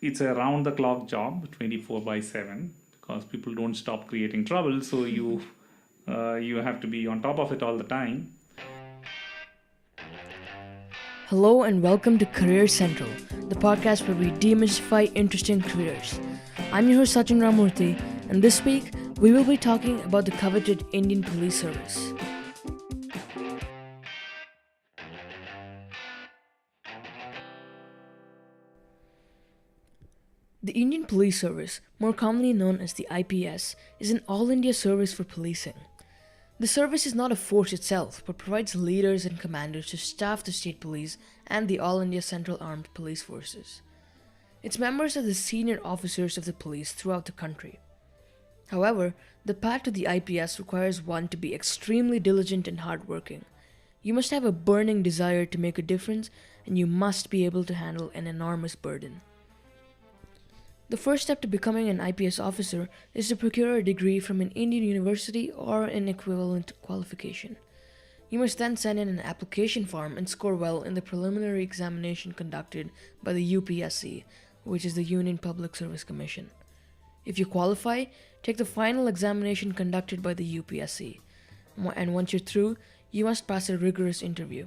it's a round the clock job, 24 by 7, because people don't stop creating trouble. So you have to be on top of it all the time. Hello and welcome to Career Central, the podcast where we demystify interesting careers. I'm your host Sachin Ramurthy, and this week we will be talking about the coveted Indian Police Service. The Indian Police Service, more commonly known as the IPS, is an all India service for policing. The service is not a force itself, but provides leaders and commanders to staff the state police and the All India Central Armed Police Forces. Its members are the senior officers of the police throughout the country. However, the path to the IPS requires one to be extremely diligent and hardworking. You must have a burning desire to make a difference, and you must be able to handle an enormous burden. The first step to becoming an IPS officer is to procure a degree from an Indian university or an equivalent qualification. You must then send in an application form and score well in the preliminary examination conducted by the UPSC, which is the Union Public Service Commission. If you qualify, take the final examination conducted by the UPSC, and once you're through, you must pass a rigorous interview.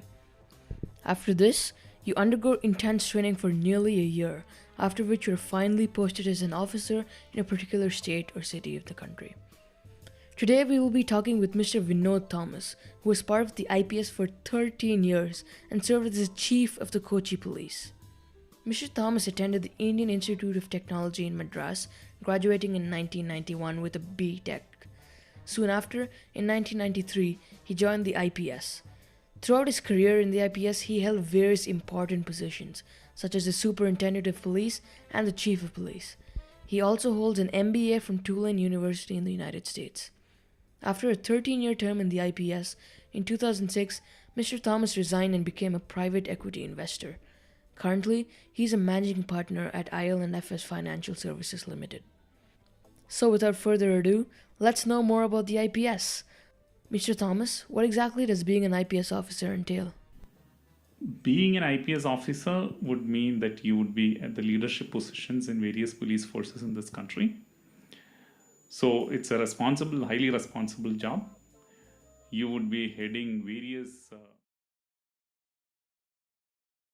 After this, you undergo intense training for nearly a year, after which you are finally posted as an officer in a particular state or city of the country. Today we will be talking with Mr. Vinod Thomas, who was part of the IPS for 13 years and served as the chief of the Kochi Police. Mr. Thomas attended the Indian Institute of Technology in Madras, graduating in 1991 with a B.Tech. Soon after, in 1993, he joined the IPS. Throughout his career in the IPS, he held various important positions, such as the Superintendent of Police and the Chief of Police. He also holds an MBA from Tulane University in the United States. After a 13-year term in the IPS, in 2006, Mr. Thomas resigned and became a private equity investor. Currently, he is a managing partner at IL&FS Financial Services Limited. So without further ado, let's know more about the IPS. Mr. Thomas, what exactly does being an IPS officer entail? Being an IPS officer would mean that you would be at the leadership positions in various police forces in this country. So it's a highly responsible job. You would be heading various